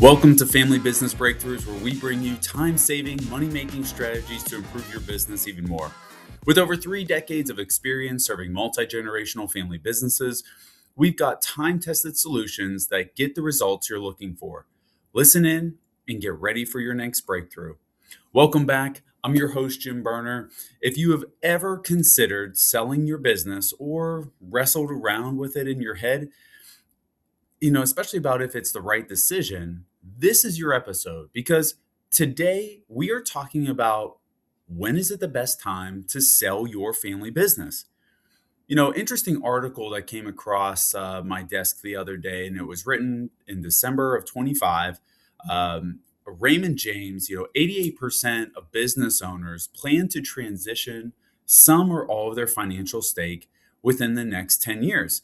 Welcome to Family Business Breakthroughs, where we bring you time-saving, money-making strategies to improve your business even more. With over 3 decades of experience serving multi-generational family businesses, we've got time-tested solutions that get the results you're looking for. Listen in and get ready for your next breakthrough. Welcome back. I'm your host, Jim Berner. If you have ever considered selling your business or wrestled around with it in your head, especially about if it's the right decision, this is your episode because today we are talking about when is it the best time to sell your family business. Interesting article that came across my desk the other day, and it was written in December of 25. Raymond James, 88% of business owners plan to transition some or all of their financial stake within the next 10 years.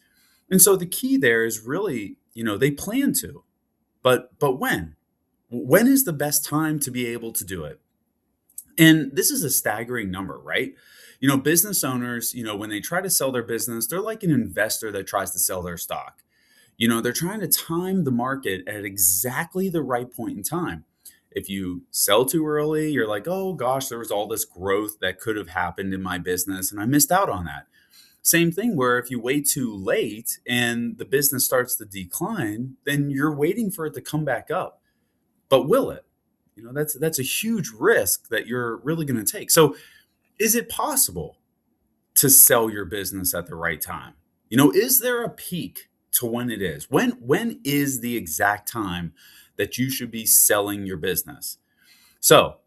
And so the key there is really, they plan to, but when? When is the best time to be able to do it? And this is a staggering number, right? Business owners, when they try to sell their business, they're like an investor that tries to sell their stock. They're trying to time the market at exactly the right point in time. If you sell too early, you're like, oh gosh, there was all this growth that could have happened in my business and I missed out on that. Same thing where if you wait too late and the business starts to decline, then you're waiting for it to come back up. But will it? That's a huge risk that you're really going to take. So is it possible to sell your business at the right time? Is there a peak to when it is? When is the exact time that you should be selling your business? So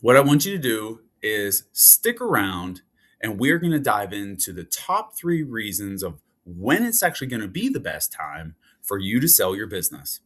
what I want you to do is stick around, and we're going to dive into the top 3 reasons of when it's actually going to be the best time for you to sell your business.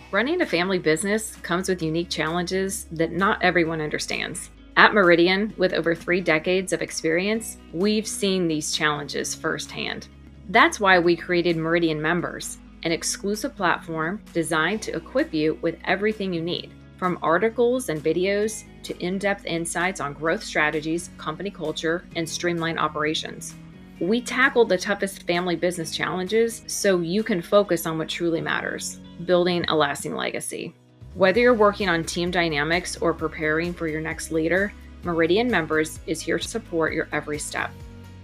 Running a family business comes with unique challenges that not everyone understands. At Meridian, with over 3 decades of experience, we've seen these challenges firsthand. That's why we created Meridian Members, an exclusive platform designed to equip you with everything you need, from articles and videos to in-depth insights on growth strategies, company culture, and streamlined operations. We tackle the toughest family business challenges so you can focus on what truly matters, building a lasting legacy. Whether you're working on team dynamics or preparing for your next leader, Meridian Members is here to support your every step.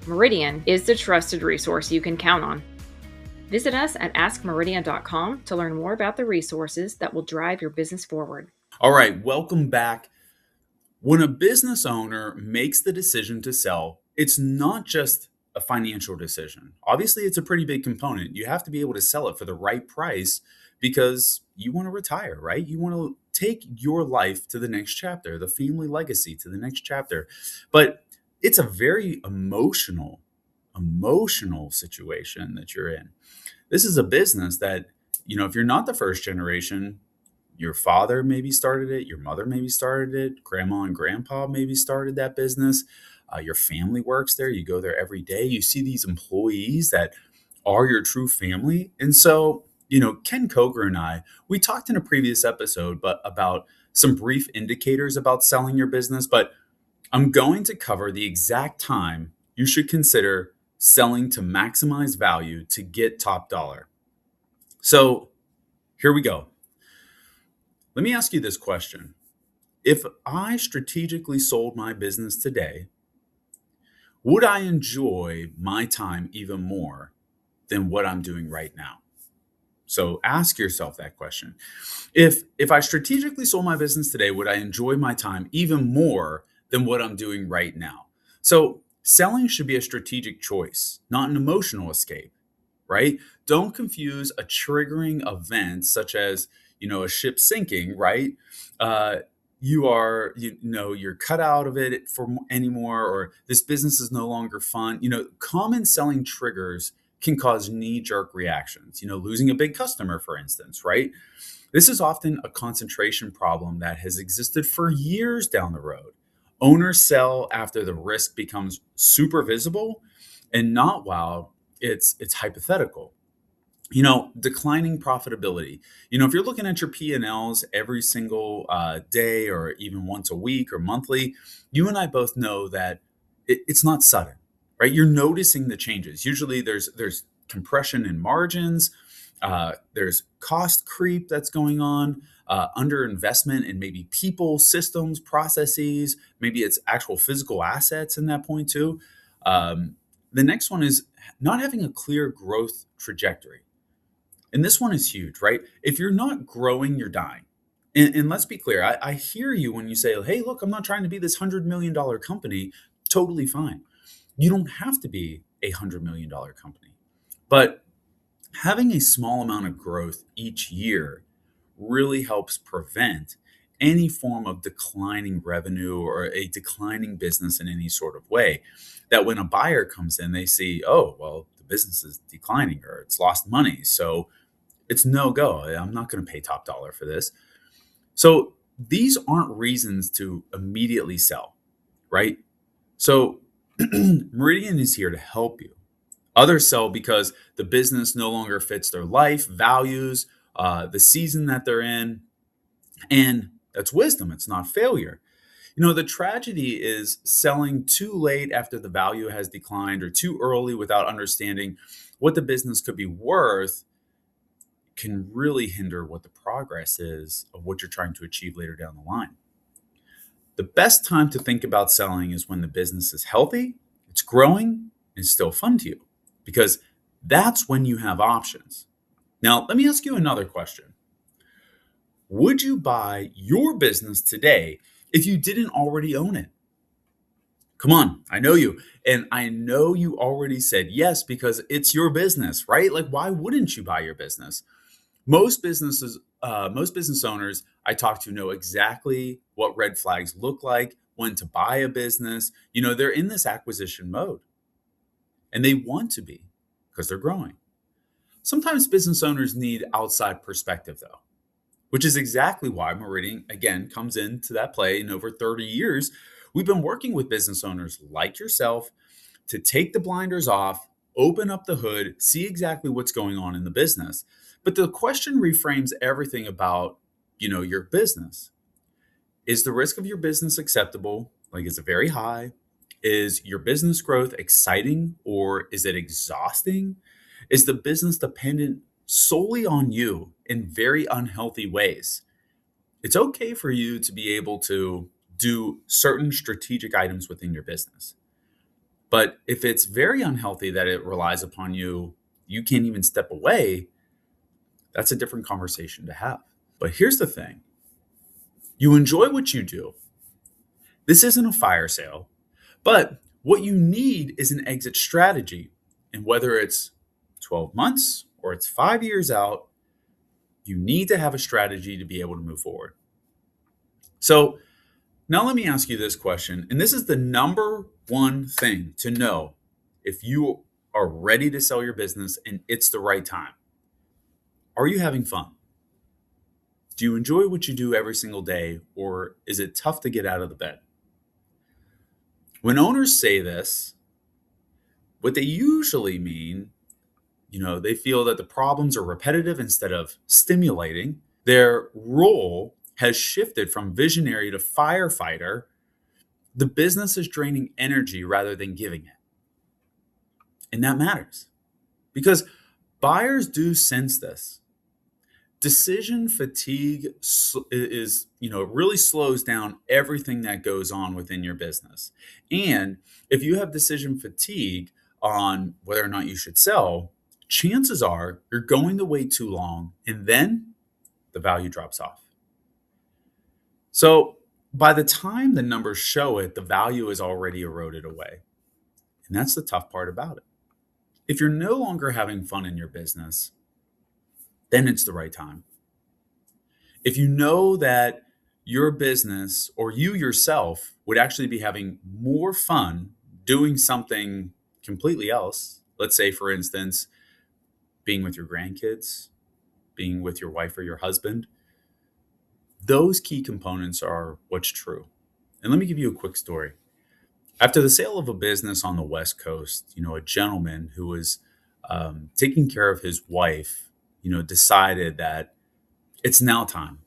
Meridian is the trusted resource you can count on. Visit us at askmeridian.com to learn more about the resources that will drive your business forward. All right, welcome back. When a business owner makes the decision to sell, it's not just a financial decision. Obviously, it's a pretty big component. You have to be able to sell it for the right price because you want to retire, right? You want to take your life to the next chapter, the family legacy to the next chapter. But it's a very emotional situation that you're in. This is a business that, if you're not the first generation, your father maybe started it, your mother maybe started it, grandma and grandpa maybe started that business. Your family works there. You go there every day. You see these employees that are your true family. And so, Ken Coger and I, we talked in a previous episode about some brief indicators about selling your business, but I'm going to cover the exact time you should consider selling to maximize value to get top dollar. So here we go. Let me ask you this question. If I strategically sold my business today, would I enjoy my time even more than what I'm doing right now? So ask yourself that question. If I strategically sold my business today, would I enjoy my time even more than what I'm doing right now? So selling should be a strategic choice, not an emotional escape, right? Don't confuse a triggering event such as, a ship sinking, right? You're cut out of it for anymore, or this business is no longer fun. Common selling triggers can cause knee-jerk reactions, losing a big customer, for instance, right? This is often a concentration problem that has existed for years down the road. Owners sell after the risk becomes super visible and not while it's hypothetical. Declining profitability. If you're looking at your P&Ls every single day or even once a week or monthly, you and I both know that it's not sudden, right? You're noticing the changes. Usually there's compression in margins. There's cost creep that's going on, underinvestment in maybe people, systems, processes. Maybe it's actual physical assets in that point too. The next one is not having a clear growth trajectory. And this one is huge, right? If you're not growing, you're dying. And let's be clear, I hear you when you say, hey, look, I'm not trying to be this $100 million company. Totally fine. You don't have to be a $100 million company. But having a small amount of growth each year really helps prevent any form of declining revenue or a declining business in any sort of way. That when a buyer comes in, they see, oh, well, the business is declining or it's lost money. So it's no go. I'm not going to pay top dollar for this. So these aren't reasons to immediately sell, right? So Meridian is here to help you. Others sell because the business no longer fits their life, values, the season that they're in. And that's wisdom. It's not failure. The tragedy is selling too late after the value has declined or too early without understanding what the business could be worth can really hinder what the progress is of what you're trying to achieve later down the line. The best time to think about selling is when the business is healthy, it's growing, and still fun to you, because that's when you have options. Now, let me ask you another question. Would you buy your business today if you didn't already own it? Come on, I know you. And I know you already said yes because it's your business, right? Like, why wouldn't you buy your business? Most business owners I talk to know exactly what red flags look like, when to buy a business. They're in this acquisition mode and they want to be because they're growing. Sometimes business owners need outside perspective though, which is exactly why Meridian, again, comes into that play. In over 30 years, we've been working with business owners like yourself to take the blinders off, open up the hood, see exactly what's going on in the business. But the question reframes everything about, your business. Is the risk of your business acceptable? Like, is it very high? Is your business growth exciting or is it exhausting? Is the business dependent solely on you in very unhealthy ways? It's okay for you to be able to do certain strategic items within your business. But if it's very unhealthy that it relies upon you, you can't even step away, that's a different conversation to have. But here's the thing. You enjoy what you do. This isn't a fire sale, but what you need is an exit strategy. And whether it's 12 months or it's 5 years out, you need to have a strategy to be able to move forward. So now let me ask you this question. And this is the number one thing to know if you are ready to sell your business and it's the right time. Are you having fun? Do you enjoy what you do every single day, or is it tough to get out of the bed? When owners say this, what they usually mean, they feel that the problems are repetitive instead of stimulating. Their role has shifted from visionary to firefighter. The business is draining energy rather than giving it. And that matters because buyers do sense this. Decision fatigue is, really slows down everything that goes on within your business. And if you have decision fatigue on whether or not you should sell, chances are you're going to wait too long and then the value drops off. So by the time the numbers show it, the value is already eroded away. And that's the tough part about it. If you're no longer having fun in your business, then it's the right time. If you know that your business or you yourself would actually be having more fun doing something completely else, let's say, for instance, being with your grandkids, being with your wife or your husband, those key components are what's true. And let me give you a quick story. After the sale of a business on the West Coast, a gentleman who was taking care of his wife, decided that it's now time.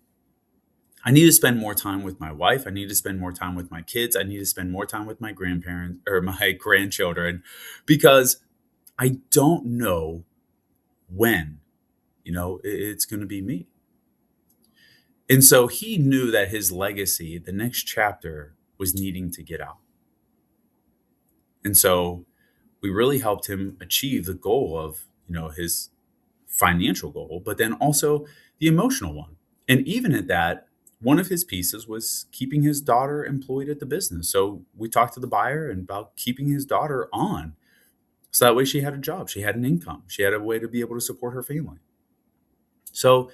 I need to spend more time with my wife. I need to spend more time with my kids. I need to spend more time with my grandparents or my grandchildren because I don't know when it's going to be me. And so he knew that his legacy, the next chapter, was needing to get out. And so we really helped him achieve the goal of, his financial goal, but then also the emotional one. And even at that, one of his pieces was keeping his daughter employed at the business. So we talked to the buyer and about keeping his daughter on. So that way she had a job, she had an income, she had a way to be able to support her family. So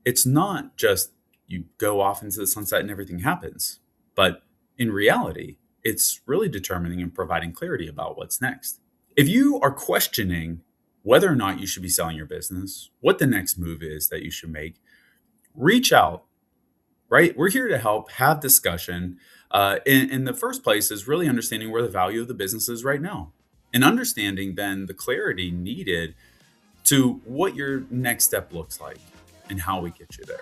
it's not just you go off into the sunset and everything happens, but in reality, it's really determining and providing clarity about what's next. If you are questioning whether or not you should be selling your business, what the next move is that you should make, reach out, right? We're here to help, have discussion. In the first place is really understanding where the value of the business is right now and understanding then the clarity needed to what your next step looks like and how we get you there.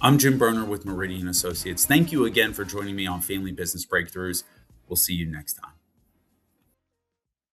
I'm Jim Berner with Meridian Associates. Thank you again for joining me on Family Business Breakthroughs. We'll see you next time.